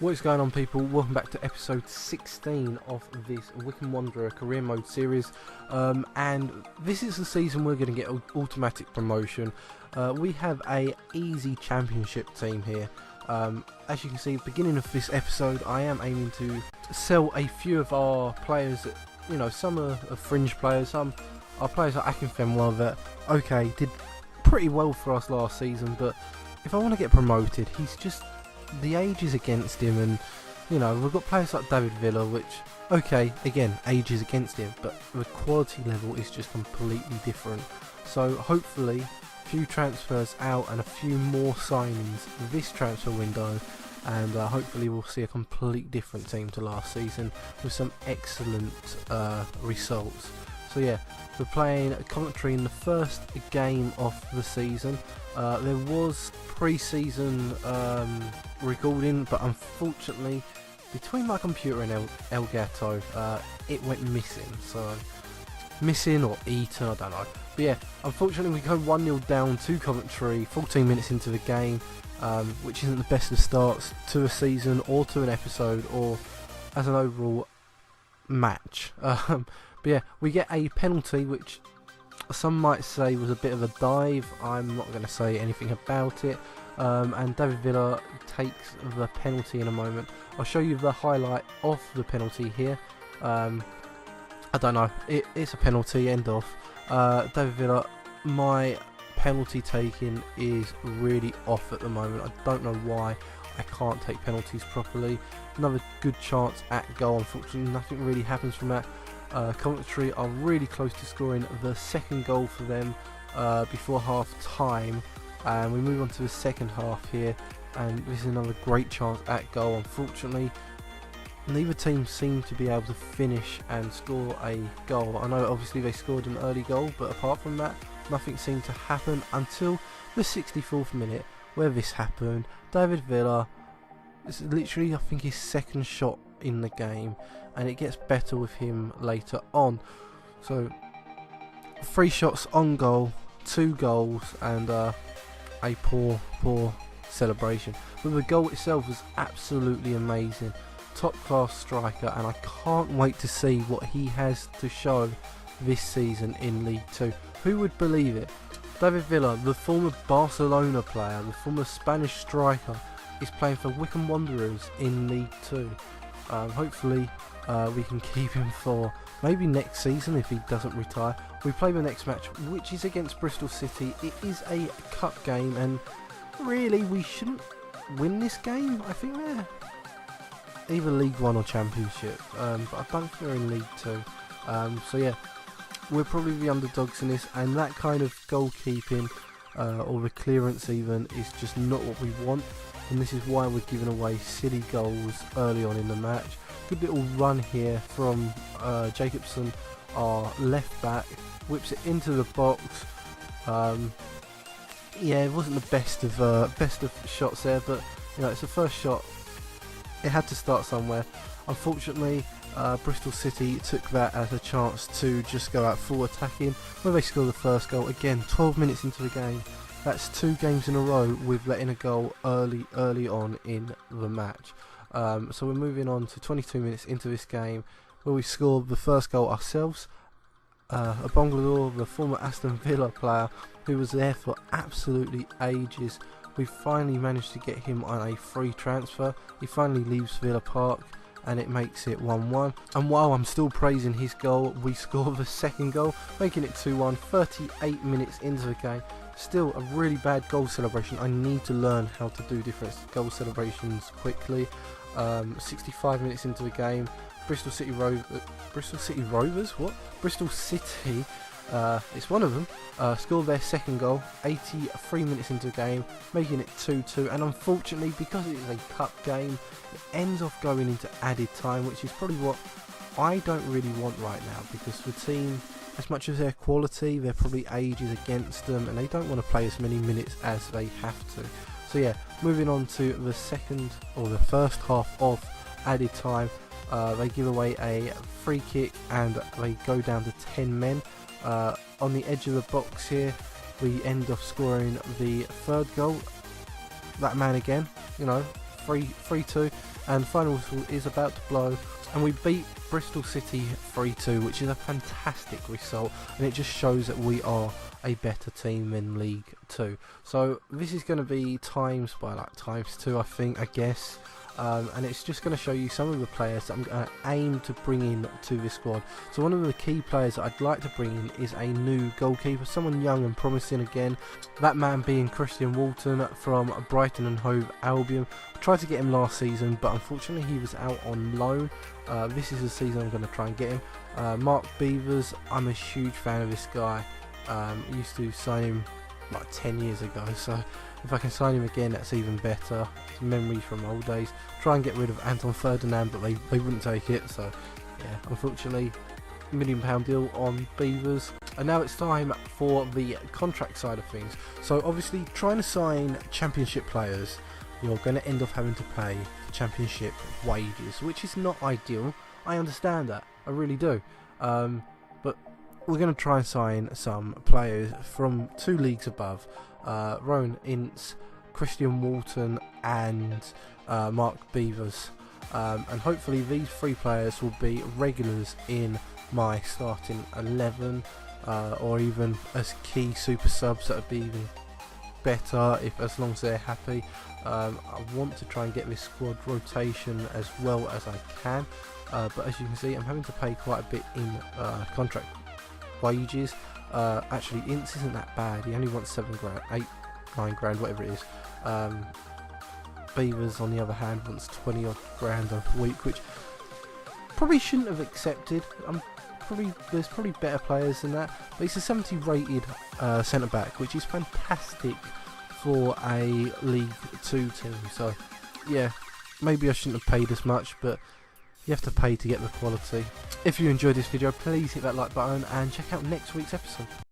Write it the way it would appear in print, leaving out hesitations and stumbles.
What is going on, people? Welcome back to episode 16 of this Wycombe Wanderer career mode series, and this is the season we're going to get automatic promotion. We have a easy championship team here. As you can see, at the beginning of this episode, I am aiming to sell a few of our players that, you know, some are fringe players, some are players like Akinfenwa that, okay, did pretty well for us last season, but if I want to get promoted, he's just, the age is against him, and you know, we've got players like David Villa, which, okay, again, age is against him, but the quality level is just completely different. So hopefully a few transfers out and a few more signings this transfer window, and hopefully we'll see a complete different team to last season with some excellent results. So yeah, we're playing Coventry in the first game of the season. There was pre-season recording, but unfortunately between my computer and Elgato it went missing, so missing or eaten, I don't know. But yeah, unfortunately we go 1-0 down to Coventry 14 minutes into the game, which isn't the best of starts to a season or to an episode or as an overall match. But yeah, we get a penalty which some might say was a bit of a dive. I'm not going to say anything about it. And David Villa takes the penalty in a moment. I'll show you the highlight of the penalty here. I don't know, it's a penalty, end off. David Villa, my penalty taking is really off at the moment. I don't know why I can't take penalties properly. Another good chance at goal, unfortunately nothing really happens from that. Coventry are really close to scoring the second goal for them before half time, and we move on to the second half here, and this is another great chance at goal. Unfortunately neither team seem to be able to finish and score a goal. I know obviously they scored an early goal, but apart from that nothing seemed to happen until the 64th minute where this happened. David Villa, this is literally I think his second shot in the game, and it gets better with him later on. So 3 shots on goal, 2 goals, and a poor celebration. But the goal itself was absolutely amazing. Top class striker, and I can't wait to see what he has to show this season in League 2. Who would believe it? David Villa, the former Barcelona player, the former Spanish striker, is playing for Wycombe Wanderers in League 2. Hopefully we can keep him for maybe next season if he doesn't retire. We play the next match, which is against Bristol City. It is a cup game, and really we shouldn't win this game. I think they're either League 1 or Championship, but I don't think they're in League 2. So yeah, we're probably the underdogs in this, and that kind of goalkeeping or the clearance even is just not what we want. And this is why we're giving away silly goals early on in the match. Good little run here from Jacobson, our left back, whips it into the box. Yeah, it wasn't the best of shots there, but you know, it's the first shot. It had to start somewhere. Unfortunately, Bristol City took that as a chance to just go out full attacking, where they score the first goal. Again, 12 minutes into the game. That's 2 games in a row with letting a goal early on in the match. So we're moving on to 22 minutes into this game, where we scored the first goal ourselves. A Bonglador, the former Aston Villa player, who was there for absolutely ages. We finally managed to get him on a free transfer. He finally leaves Villa Park, and it makes it 1-1. And while I'm still praising his goal, we score the second goal, making it 2-1, 38 minutes into the game. Still a really bad goal celebration. I need to learn how to do different goal celebrations quickly. 65 minutes into the game, Bristol City Rovers, it's one of them, scored their second goal 83 minutes into the game, making it 2-2. And unfortunately, because it is a cup game, it ends off going into added time, which is probably what I don't really want right now, because the team, as much as their quality, their probably age is against them, and they don't want to play as many minutes as they have to. So yeah, moving on to the first half of added time, they give away a free kick and they go down to 10 men. On the edge of the box here, we end up scoring the third goal. That man again, you know, 3-2, and final whistle is about to blow, and we beat Bristol City 3-2, which is a fantastic result, and it just shows that we are a better team in League 2. So this is going to be times 2, I think, I guess. And it's just going to show you some of the players that I'm going to aim to bring in to this squad. So one of the key players that I'd like to bring in is a new goalkeeper, someone young and promising again. That man being Christian Walton from Brighton and Hove Albion. I tried to get him last season, but unfortunately he was out on loan. This is the season I'm going to try and get him. Mark Beavers, I'm a huge fan of this guy. I used to sign him like 10 years ago, so if I can sign him again, that's even better. It's memories from old days. Try and get rid of Anton Ferdinand, but they wouldn't take it, so yeah, unfortunately, £1 million deal on Beavers. And now it's time for the contract side of things. So obviously, trying to sign championship players, you're going to end up having to pay championship wages, which is not ideal. I understand that, I really do. But we're going to try and sign some players from 2 leagues above. Rowan Ince, Christian Walton and Mark Beavers, and hopefully these 3 players will be regulars in my starting 11, or even as key super subs. That would be even better, as long as they're happy. I want to try and get this squad rotation as well as I can, but as you can see, I'm having to pay quite a bit in contract wages. Actually, Ince isn't that bad. He only wants 7 grand, 8, 9 grand, whatever it is. Beavers, on the other hand, wants 20 odd grand a week, which probably shouldn't have accepted. There's probably better players than that, but he's a 70 rated centre back, which is fantastic for a League 2 team. So yeah, maybe I shouldn't have paid as much, but you have to pay to get the quality. If you enjoyed this video, please hit that like button and check out next week's episode.